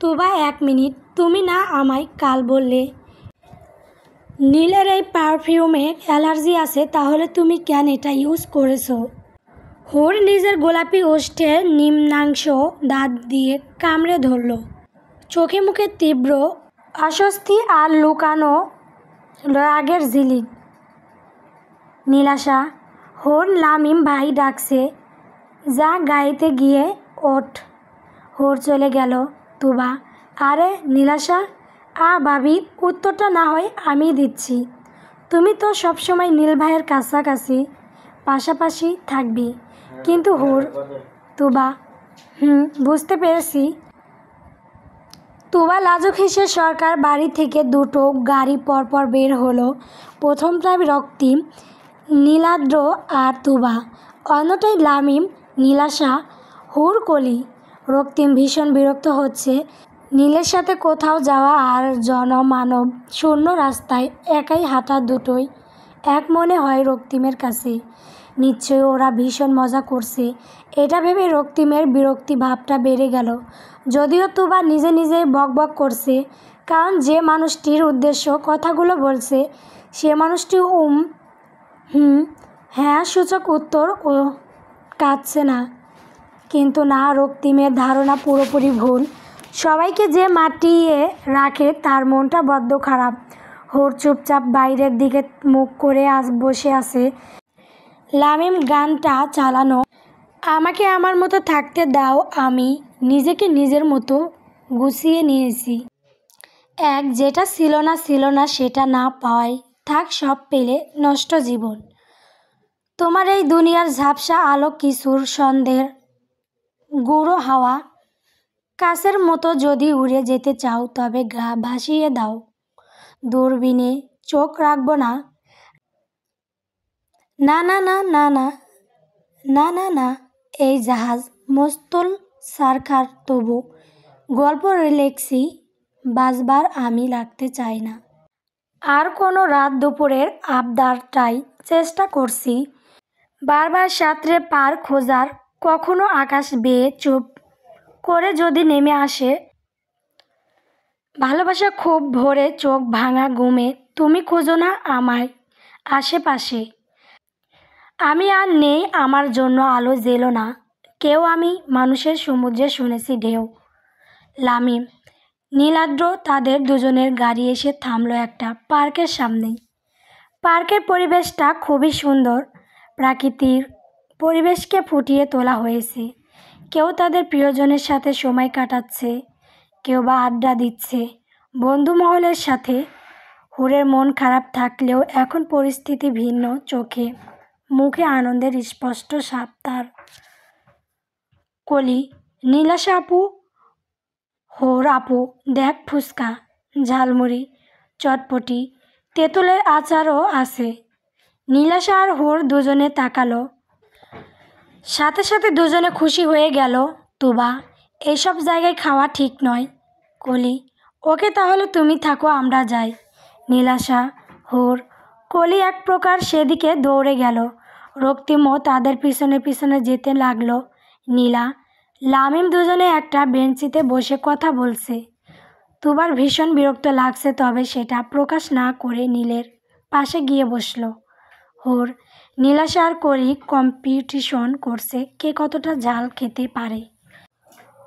তুবা 1 minute, তুমি না আমায় কাল বললে নীলের এই পারফিউমে অ্যালার্জি আছে, তাহলে তুমি কেন এটা ইউজ করেছো? হুর নিজের গোলাপি ওষ্ঠে নিম্নাংশ দাঁত দিয়ে কামড়ে ধরল। চোখে মুখে তীব্র অস্বস্তি আর লুকানো রাগের ঝিলিক। নীলাশা, হুর লামিম ভাই ডাকছে, যা গাইতে গিয়ে ওঠ। হুর চলে গেল। তুবা, আরে নীলাশা, ভাবি, উত্তরটা না হয় আমি দিচ্ছি। তুমি তো সবসময় নীল ভাইয়ের কাছাকাছি পাশাপাশি থাকবি, কিন্তু হুর। তুবা, বুঝতে পেরেছি। তুবা লাজুক হেসে সরকার বাড়ি থেকে দুটো গাড়ি পরপর বের হলো। প্রথমটায় রক্তিম, নীলাদ্র আর তুবা, অন্যটায় লামিম, নীলাশা, হুর, কলি। রক্তিম ভীষণ বিরক্ত হচ্ছে নীলের সাথে কোথাও যাওয়া আর জনমানব শূন্য রাস্তায় একাই হাঁটা দুটোই এক মনে হয় রক্তিমের কাছে। নিশ্চয়ই ওরা ভীষণ মজা করছে, এটা ভেবে রক্তিমের বিরক্তি ভাবটা বেড়ে গেল। যদিও তুবা নিজে নিজেই বকবক করছে, কারণ যে মানুষটির উদ্দেশ্য কথাগুলো বলছে সে মানুষটি হ্যাঁ সূচক উত্তর ও কাঁদছে না। কিন্তু না, রক্তিমের ধারণা পুরোপুরি ভুল। সবাইকে যে মাটিয়ে রাখে তার মনটা বড্ড খারাপ। হুর চুপচাপ বাইরের দিকে মুখ করে বসে আছে। লামিম গানটা চালানো। আমাকে আমার মতো থাকতে দাও, আমি নিজেকে নিজের মতো গুছিয়ে নিয়েছি। যেটা ছিল না সেটা না পাওয়াই থাক, সব পেলে নষ্ট জীবন। তোমার এই দুনিয়ার ঝাপসা আলো কিছুর সন্ধ্যের গুঁড়ো হাওয়া কাছের মতো যদি উড়ে যেতে চাও তবে গা ভাসিয়ে দাও। দূরবীনে চোখ রাখবো না। না না না না না না না না এই জাহাজ মস্তল সারখার, তবু গল্প লেখছি বাজবার আমি লাগতে চাই না। আর কোনো রাত দুপুরের আবদারটাই চেষ্টা করছি বারবার সাঁতরে পার খোঁজার। কখনো আকাশ বেয়ে চুপ করে যদি নেমে আসে ভালোবাসা, খুব ভোরে চোখ ভাঙা ঘুমে তুমি খোঁজো না আমায় আশেপাশে। আমি আর নেই, আমার জন্য আলো জেলো না কেউ, আমি মানুষের সমুদ্রে শুনেছি ঢেউ। লামিম, নীলাদ্র, তাদের দুজনের গাড়ি এসে থামলো একটা পার্কের সামনেই। পার্কের পরিবেশটা খুবই সুন্দর, প্রাকৃতিক পরিবেশকে ফুটিয়ে তোলা হয়েছে। কেউ তাদের প্রিয়জনের সাথে সময় কাটাচ্ছে, কেউ বা আড্ডা দিচ্ছে বন্ধু মহলের সাথে। হুরের মন খারাপ থাকলেও এখন পরিস্থিতি ভিন্ন। চোখে মুখে আনন্দের স্পষ্ট ছাপ তার। কলি, নীলাশা আপু, হুর আপু, দেখ ফুচকা, ঝালমুড়ি, চটপটি, তেঁতুলের আচারও আছে। নীলাশা আর হুর দুজনে তাকালো, সাথে সাথে দুজনে খুশি হয়ে গেল। তুবা, এইসব জায়গায় খাওয়া ঠিক নয়। কলি, ওকে তাহলে তুমি থাকো, আমরা যাই। নীলাশা, হুর, কলি এক প্রকার সেদিকে দৌড়ে গেল। রক্তিমও তাদের পিছনে পিছনে যেতে লাগলো। নীলা, লামিম দুজনে একটা বেঞ্চিতে বসে কথা বলছে। তুবার ভীষণ বিরক্ত লাগছে, তবে সেটা প্রকাশ না করে নীলের পাশে গিয়ে বসল। হুর, নীলাশা আর কলি কম্পিটিশন করছে কে কতটা ঝাল খেতে পারে।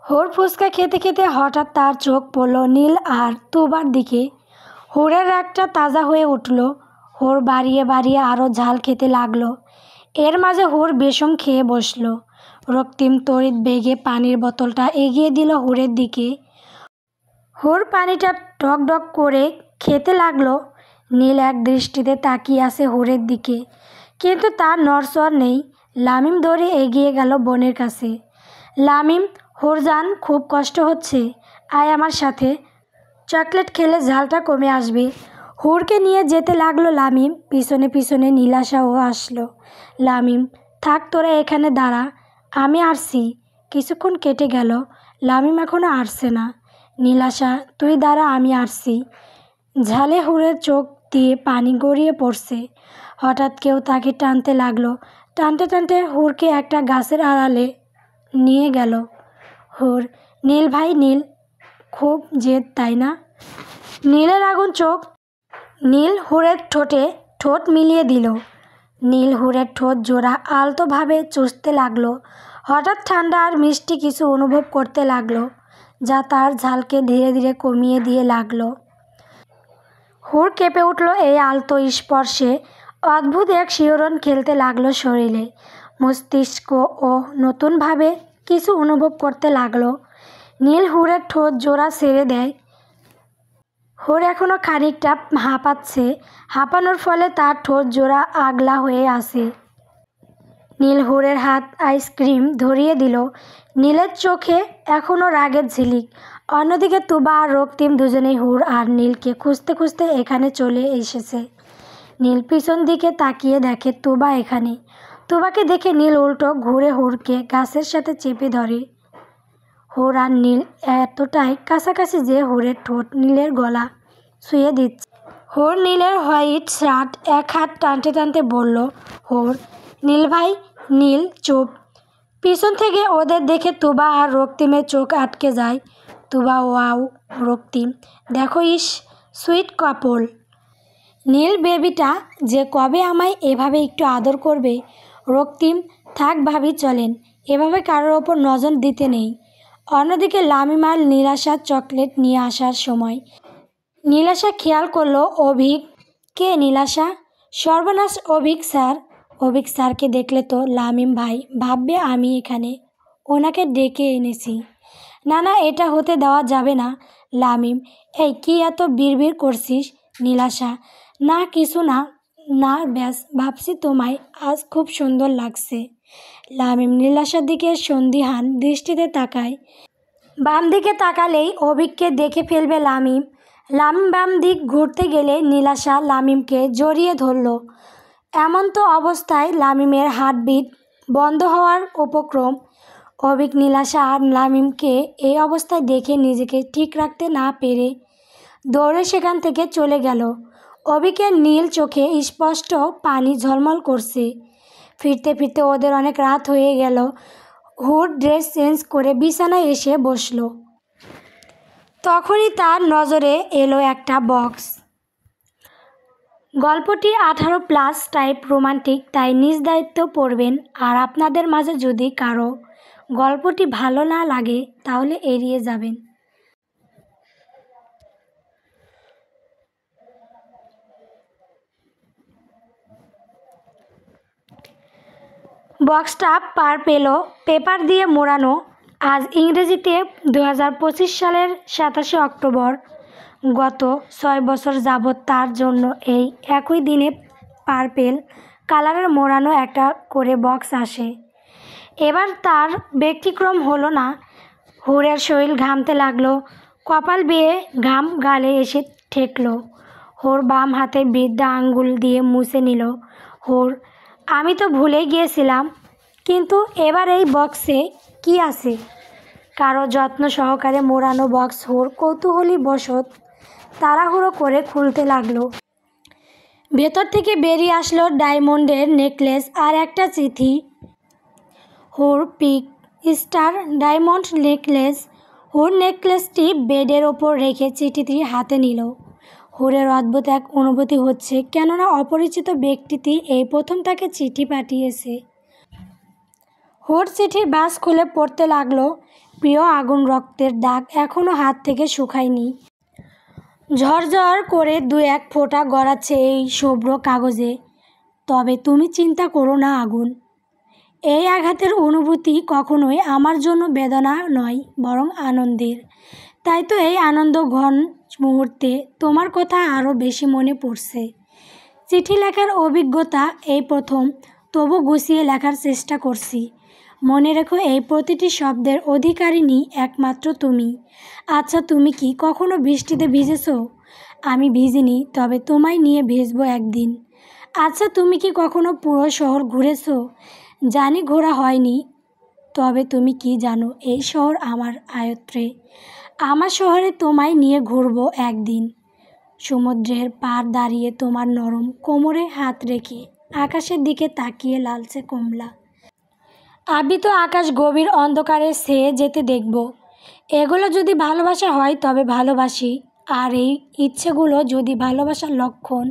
হুর ফুচকা খেতে খেতে হঠাৎ তার চোখ পড়ল নীল আর তুবার দিকে। হুরের রাগটা তাজা হয়ে উঠল। হুর বাড়িয়ে বাড়িয়ে আরও ঝাল খেতে লাগলো। এর মাঝে হুর বেসম খেয়ে বসল। রক্তিম তড়িৎ বেগে পানির বোতলটা এগিয়ে দিল হুরের দিকে। হুর পানিটা ডক করে খেতে লাগলো। নীল এক দৃষ্টিতে তাকিয়ে আছে হুরের দিকে, কিন্তু তার নড়চড় নেই। লামিম ধরে এগিয়ে গেল বোনের কাছে। লামিম, হুরজান, খুব কষ্ট হচ্ছে, আয় আমার সাথে, চকলেট খেলে ঝালটা কমে আসবে। হুরকে নিয়ে যেতে লাগলো লামিম। পিছনে পিছনে নীলাশাও আসলো। লামিম, থাক, তোরা এখানে দাঁড়া, আমি আসছি। কিছুক্ষণ কেটে গেল, লামিম এখনও আসছে না। নীলাশা, তুই দাঁড়া, আমি আসছি। ঝালে হুরের চোখ দিয়ে পানি গড়িয়ে পড়ছে। হঠাৎ কেউ তাকে টানতে লাগলো। টানতে টানতে হুরকে একটা গাছের আড়ালে নিয়ে গেল। হুর, নীল ভাই নীল, খুব জেদ তাই না? নীলের আগুন চোখ। নীল হুরের ঠোঁটে ঠোঁট মিলিয়ে দিল। নীল হুরের ঠোঁট জোড়া আলতোভাবে চুষতে লাগলো। হঠাৎ ঠান্ডা আর মিষ্টি কিছু অনুভব করতে লাগলো, যা তার ঝালকে ধীরে ধীরে কমিয়ে দিয়ে লাগলো। হুর কেঁপে উঠল এই আলতো স্পর্শে। অদ্ভুত এক শিহরণ খেলতে লাগলো শরীরে। মস্তিষ্ক ও নতুনভাবে কিছু অনুভব করতে লাগলো। নীল হুরের ঠোঁট জোড়া ছেড়ে দেয়। হুর এখনও খানিকটা হাঁপাচ্ছে। হাঁপানোর ফলে তার ঠোঁট জোড়া আগলা হয়ে আসে। নীল হুরের হাত আইসক্রিম ধরিয়ে দিল। নীলের চোখে এখনও রাগের ঝিলিক। অন্যদিকে তুবা আর রক্তিম দুজনেই হুর আর নীলকে খুঁজতে খুঁজতে এখানে চলে এসেছে। নীল পিছন দিকে তাকিয়ে দেখে তুবা এখানে। তুবাকে দেখে নীল উল্টো ঘুরে হুরকে গাছের সাথে চেপে ধরে। হুর আর নীল এতটাই কাছাকাছি যে হুরের ঠোঁট নীলের গলা ছুঁয়ে দিচ্ছে। হুর নীলের হোয়াইট শার্ট এক হাত টানতে টানতে বলল, হুর, নীল ভাই, নীল চুপ। পিছন থেকে ওদের দেখে তুবা আর রক্তিমের চোখ আটকে যায়। তুবা, ওয়াও রক্তিম, দেখো, ইস সুইট কাপল। নীল বেবিটা যে কবে আমায় এভাবে একটু আদর করবে। রক্তিম, থাক ভাবি চলেন, এভাবে কারোর ওপর নজর দিতে নেই। অন্যদিকে লামিম আর নীলাশার চকলেট নিয়ে আসার সময় নীলাশা খেয়াল করলো অভিক। কে নীলাশা? সর্বনাশ, অভিক স্যার। অভিক স্যারকে দেখলে তো লামিম ভাই ভাববে আমি এখানে ওনাকে ডেকে এনেছি। না না, এটা হতে দেওয়া যাবে না। লামিম, এই কি এত বিড়বিড় করছিস? নীলাশা, না কিছু না, না ব্যাস ভাবছি তোমায় আজ খুব সুন্দর লাগছে। লামিম নীলাশার দিকে সন্দিহান দৃষ্টিতে তাকায়। বাম দিকে তাকালেই অভিককে দেখে ফেলবে লামিম। লামিম বাম দিক ঘুরতে গেলে নীলাশা লামিমকে জড়িয়ে ধরল। এমন তো অবস্থায় লামিমের হার্টবিট বন্ধ হওয়ার উপক্রম। অভিক নীলাশা আর লামিমকে এই অবস্থায় দেখে নিজেকে ঠিক রাখতে না পেরে দৌড়ে সেখান থেকে চলে গেল। অভিকের নীল চোখে স্পষ্ট পানি ঝলমল করছে। ফিরতে ফিরতে ওদের অনেক রাত হয়ে গেল। হুড ড্রেস চেঞ্জ করে বিছানায় এসে বসল। তখনই তার নজরে এলো একটা বক্স। গল্পটি 18+ টাইপ রোমান্টিক, তাই নিজ দায়িত্ব পড়বেন। আর আপনাদের মাঝে যদি কারো গল্পটি ভালো না লাগে তাহলে এড়িয়ে যাবেন। বক্সটা পার্পেল পেপার দিয়ে মোড়ানো। আজ ইংরেজিতে 2025 সালের 27 অক্টোবর। গত 6 বছর যাবৎ তার জন্য এই একই দিনে পার্পেল কালারের মোড়ানো একটা করে বক্স আসে। এবার তার ব্যতিক্রম হলো না। হুরের শরীর ঘামতে লাগলো। কপাল বেয়ে ঘাম গালে এসে ঠেকলো। হুর বাম হাতে বৃদ্ধা আঙ্গুল দিয়ে মুছে নিল। হুর, আমি তো ভুলেই গিয়েছিলাম, কিন্তু এবার এই বক্সে কি আছে? কারো যত্ন সহকারে মোড়ানো বক্স হুর কৌতূহলী বশত তাড়াহুড়ো করে খুলতে লাগলো। ভেতর থেকে বেরিয়ে আসলো ডায়মন্ডের নেকলেস আর একটা চিঠি। হুর পিক স্টার ডায়মন্ড নেকলেস। হুর নেকলেসটি বেডের ওপর রেখে চিঠিটি হাতে নিল। হুরের অদ্ভুত এক অনুভূতি হচ্ছে, কেননা অপরিচিত ব্যক্তিটি এই প্রথম তাকে চিঠি পাঠিয়েছে। হুর চিঠির বাস খুলে পড়তে লাগলো। প্রিয় আগুন, রক্তের দাগ এখনও হাত থেকে শুকায়নি। ঝরঝর করে 2-1 ফোঁটা গড়াচ্ছে এই শুভ্র কাগজে। তবে তুমি চিন্তা করো না আগুন, এই আঘাতের অনুভূতি কখনোই আমার জন্য বেদনা নয়, বরং আনন্দের। তাই তো এই আনন্দ ঘন মুহূর্তে তোমার কথা আরও বেশি মনে পড়ছে। চিঠি লেখার অভিজ্ঞতা এই প্রথম, তবু গুছিয়ে লেখার চেষ্টা করছি। মনে রেখো, এই প্রতিটি শব্দের অধিকারিণী একমাত্র তুমি। আচ্ছা, তুমি কি কখনো বৃষ্টিতে ভিজেছো? আমি ভিজিনি, তবে তোমায় নিয়ে ভিজবো একদিন। আচ্ছা, তুমি কি কখনো পুরো শহর ঘুরেছো? জানি ঘোরা হয়নি, তবে তুমি কি জানো এই শহর আমার আয়ত্তে। আমার শহরে তোমায় নিয়ে ঘুরবো একদিন। সমুদ্রের পার দাঁড়িয়ে তোমার নরম কোমরে হাত রেখে আকাশের দিকে তাকিয়ে লালচে কমলা আবৃত আকাশ গভীর অন্ধকারে ছেয়ে যেতে দেখব। এগুলো যদি ভালোবাসা হয় তবে ভালোবাসি, আর এই ইচ্ছেগুলো যদি ভালোবাসার লক্ষণ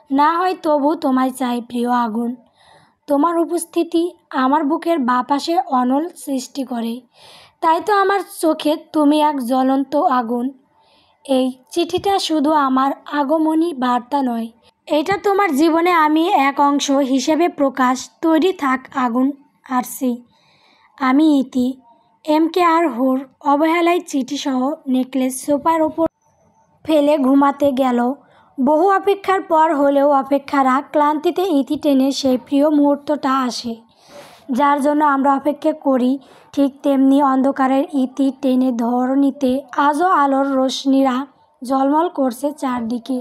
না হয় তবু তোমায় চাই প্রিয় আগুন। তোমার উপস্থিতি আমার বুকের বাপাশে অনল সৃষ্টি করে, তাই তো আমার চোখে তুমি এক জ্বলন্ত আগুন। এই চিঠিটা শুধু আমার আগমনী বার্তা নয়, এটা তোমার জীবনে আমি এক অংশ হিসেবে প্রকাশ। তৈরি থাক আগুন আরসি। আমি ইতি। MKR হোর অবহেলায় চিঠিসহ নেকলেস সোফার ওপর ফেলে ঘুমাতে গেল। বহু অপেক্ষার পর হলেও অপেক্ষারা ক্লান্তিতে ইতি টেনে সেই প্রিয় মুহূর্তটা আসে যার জন্য আমরা অপেক্ষা করি। ঠিক তেমনি অন্ধকারের ইতি টেনে ধরণীতে আজও আলোর রোশনিরা ঝলমল করছে চারদিকে।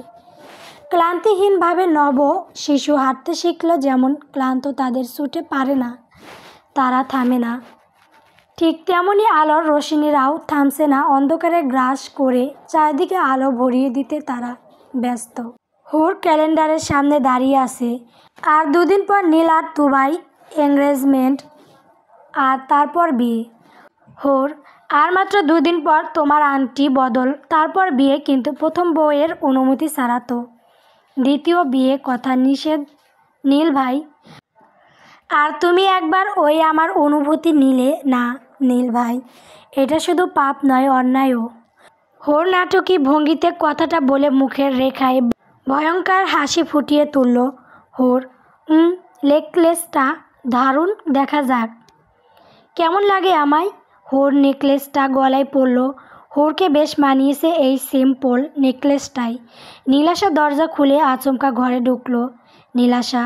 ক্লান্তিহীনভাবে নব শিশু হাঁটতে শিখল, যেমন ক্লান্ত তাদের ছুটে পারে না, তারা থামে না। ঠিক তেমনই আলোর রোশনিরাও থামছে না। অন্ধকারে গ্রাস করে চারদিকে আলো ভরিয়ে দিতে তারা ব্যস্ত। হোর ক্যালেন্ডারের সামনে দাঁড়িয়ে আছে। আর দুদিন পর নীল আর তুবাই এঙ্গেজমেন্ট, আর তারপর বিয়ে। হোর আর মাত্র দুদিন পর তোমার আন্টি বদল, তারপর বিয়ে। কিন্তু প্রথম বউয়ের অনুমতি ছাড়া তো দ্বিতীয় বিয়ে কথা নিষেধ নীল ভাই। আর তুমি একবার ওই আমার অনুভূতি নিলে না নীল ভাই। এটা শুধু পাপ নয়, অন্যায়ও। হোর নাটকী ভঙ্গিতে কথাটা বলে মুখের রেখায় ভয়ঙ্কর হাসি ফুটিয়ে তুলল। হোর নেকলেসটা দারুণ দেখা যাক। কেমন লাগে আমায়? হোর নেকলেসটা গলায় পড়ল। হোরকে বেশ মানিয়েছে এই সিম্পল নেকলেসটাই। নীলাশা দরজা খুলে আচমকা ঘরে ঢুকলো। নীলাশা,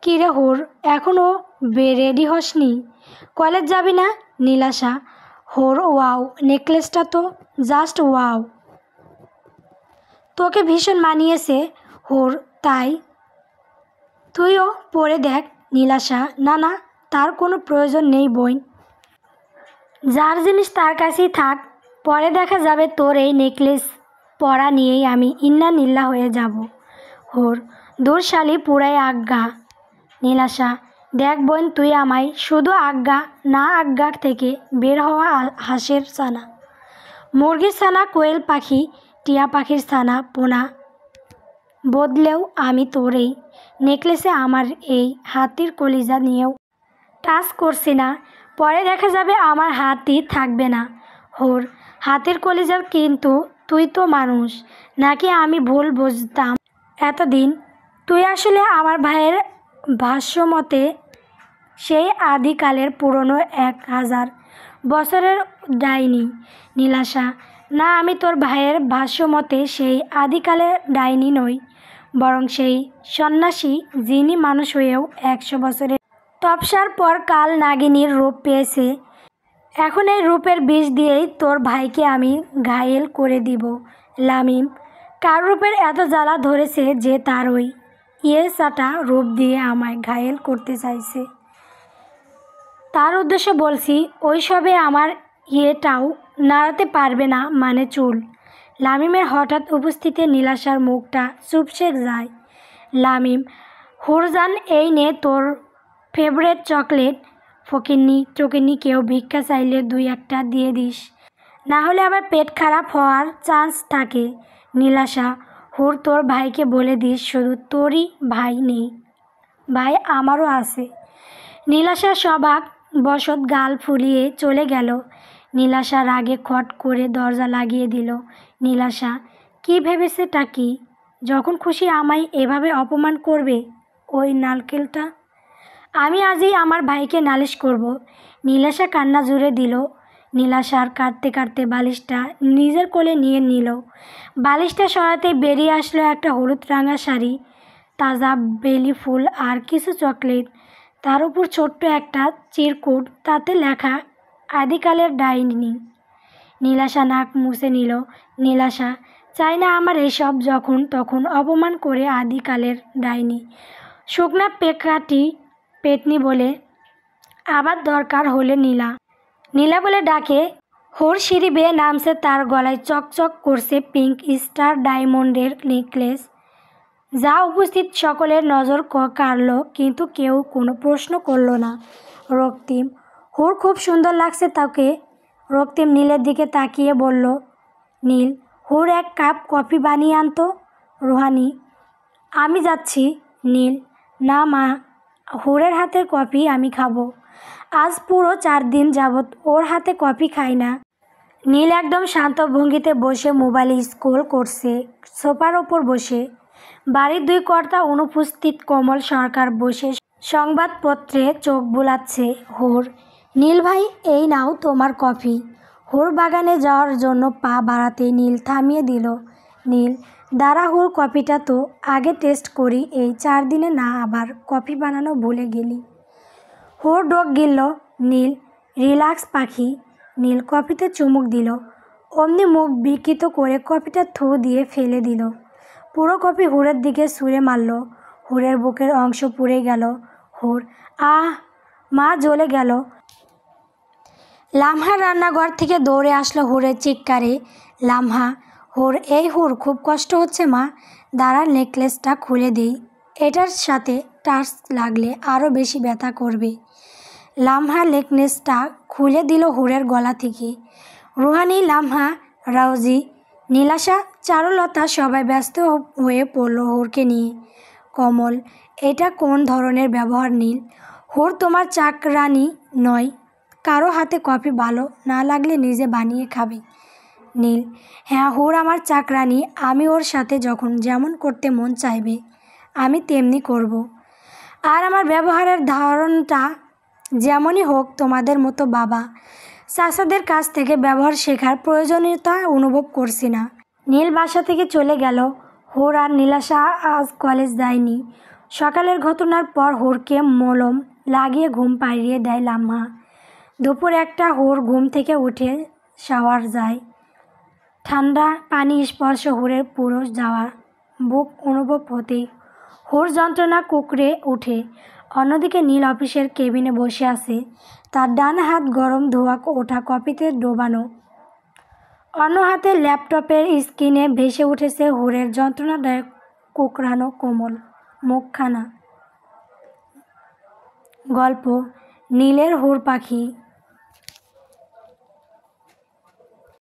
কী রে হোর, এখনও রেডি হসনি? কলেজ যাবি না? নীলাশা। হোর, ওয়াও, নেকলেসটা তো জাস্ট ওয়াও, তোকে ভীষণ মানিয়েছে। হোর, তাই? তুইও পরে দেখ। নীলাশা, না না, তার কোনো প্রয়োজন নেই বোন, যার জিনিস তার কাছেই থাক। পরে দেখা যাবে। তোর এই নেকলেস পরা নিয়েই আমি ইন্না নিল্লা হয়ে যাব। হোর, দূর শালি, পুরাই আজ্ঞা। নীলাশা, দেখ বোন, তুই আমায় শুধু আজ্ঞা না আজ্ঞা থেকে বের হওয়া হাঁসের ছানা, মুরগির ছানা, কোয়েল পাখি, টিয়া পাখির ছানা পোনা বদলেও আমি তোর এই নেকলেসে আমার এই হাতির কলিজা নিয়েও টাচ করছি না। পরে দেখা যাবে আমার হাতই থাকবে না। হোর, হাতির কলিজার কিন্তু তুই তো মানুষ নাকি? আমি ভুল বুঝতাম এতদিন। তুই আসলে আমার ভাইয়ের ভাষ্যমতে সেই আদিকালের পুরনো 1000 বছরের ডাইনি। নীলাশা, না, আমি তোর ভাইয়ের ভাষ্যমতে সেই আদিকালের ডাইনি নই, বরং সেই সন্ন্যাসী যিনি মানুষ হয়েও 100 বছরের তপস্যার পর কাল নাগিনীর রূপ পেয়েছে। এখন এই রূপের বিষ দিয়েই তোর ভাইকে আমি ঘায়েল করে দিব। লামিম, কার রূপের এত জ্বালা ধরেছে যে তার ওই চাটা রূপ দিয়ে আমায় ঘায়েল করতে চাইছে? তার উদ্দেশ্য বলছি। ওই সবে আমার টাও নাড়াতে পারবে না, মানে চুল। লামিমের হঠাৎ উপস্থিতিতে নীলাশার মুখটা চুপসে যায়। লামিম, হুরজান, এই নে তোর ফেভারেট চকলেট। ফকিন্নি কেউ ভিক্ষা চাইলে 2-1টা দিয়ে দিস, না হলে আবার পেট খারাপ হওয়ার চান্স থাকে। নীলাশা, হুর, তোর ভাইকে বলে দিস শুধু তোরই ভাই নেই, ভাই আমারও আছে। নীলাশা সবাক বসত গাল ফুলিয়ে চলে গেল। নীলাশা রাগে খট করে দরজা লাগিয়ে দিল। নীলাশা, কি ভেবেছেটা কি? যখন খুশি আমায় এভাবে অপমান করবে? ওই নারকেলটা আমি আজই আমার ভাইকে নালিশ করব। নীলাশা কান্না জুড়ে দিল। নীলাশার কাঁদতে কাঁদতে বালিশটা নিজের কোলে নিয়ে নিল। বালিশটা সরাতে বেরিয়ে আসলো একটা হলুদ রাঙা শাড়ি, তাজা বেলি ফুল আর কিছু চকলেট। তার উপর ছোট্ট একটা চিরকুট, তাতে লেখা আদিকালের ডাইনি। নীলাশা নাক মুছে নিল। নীলাশা চাই না আমার এসব যখন তখন অপমান করে আদিকালের ডাইনি, শুকনা পেটনি বলে। আবার দরকার হলে নীলা বলে ডাকে। হোর সিঁড়ি বেয়ে নামছে, তার গলায় চকচক করছে পিঙ্ক স্টার ডায়মন্ডের নেকলেস, যা উপস্থিত সকলের নজর কাড়ল, কিন্তু কেউ কোনো প্রশ্ন করল না। রক্তিম, হোর খুব সুন্দর লাগছে তাকে। রক্তিম নীলের দিকে তাকিয়ে বলল, নীল, হোর এক কাপ কফি বানিয়ে আনতো। রুহানি, আমি যাচ্ছি। নীল, না মা, হোরের হাতের কফি আমি খাবো। আজ পুরো 4 দিন যাবৎ ওর হাতে কফি খাই না। নীল একদম শান্ত ভঙ্গিতে বসে মোবাইল স্ক্রল করছে সোফার ওপর বসে। বাড়ির 2 কর্তা অনুপস্থিত। কমল সরকার বসে সংবাদপত্রে চোখ বুলাচ্ছে। হোর, নীল ভাই, এই নাও তোমার কফি। হোর বাগানে যাওয়ার জন্য পা বাড়াতে নীল থামিয়ে দিল। নীল, দাঁড়া, হোর কফিটা তো আগে টেস্ট করি। এই 4 দিনে না আবার কফি বানানো ভুলে গেলি। হোর ডোক গিলল। নীল, রিল্যাক্স পাখি। নীল কফিতে চুমুক দিল। অমনি মুখ বিকৃত করে কফিটা থু দিয়ে ফেলে দিল। পুরো কফি হুরের দিকে ছুঁড়ে মারল। হুরের বুকের অংশ পুড়ে গেল। হুর, আহ! মা জ্বলে গেল। লামহার রান্নাঘর থেকে দৌড়ে আসলো হুরের চিৎকারে। লামহা, হুর, এই হুর, খুব কষ্ট হচ্ছে মা, দাঁড়ার নেকলেসটা খুলে দিই, এটার সাথে টাচ লাগলে আরও বেশি ব্যথা করবে। লামহা নেকলেসটা খুলে দিল হুরের গলা থেকে। রুহানি, লামহা, রাউজি, নীলাশা, চারুলতা সবাই ব্যস্ত হয়ে পড়ল হুরকে নিয়ে। কমল, এটা কোন ধরনের ব্যবহার নীল? হুর তোমার চাকরানি নয়, কারো হাতে কফি ভালো না লাগলে নিজে বানিয়ে খাবে। নীল, হ্যাঁ, হুর আমার চাকরানি, আমি ওর সাথে যখন যেমন করতে মন চাইবে আমি তেমনি করব। আর আমার ব্যবহারের ধরনটা যেমনই হোক, তোমাদের মতো বাবা চাচাদের কাছ থেকে ব্যবহার শেখার প্রয়োজনীয়তা অনুভব করছি না। নীল বাসা থেকে চলে গেল। হুর আর নীলাশা আজ কলেজ যায়নি। সকালের ঘটনার পর হুরকে মলম লাগিয়ে ঘুম পাড়িয়ে দেয় লামহা। দুপুর 1টা হুর ঘুম থেকে উঠে শাওয়ার যায়। ঠান্ডা পানি স্পর্শ হুরের পুরো যাওয়া বুক অনুভব হতেই হুর যন্ত্রণা কুকড়ে ওঠে। অন্যদিকে নীল অফিসের কেবিনে বসে আছে, তার ডান হাত গরম ধোয়া ওঠা কফিতে ডোবানো, অন্য হাতে ল্যাপটপের স্ক্রিনে ভেসে উঠেছে হুরের যন্ত্রণাদায়ক কুকড়ানো কোমল মুখখানা। গল্প, নীলের হুর পাখি।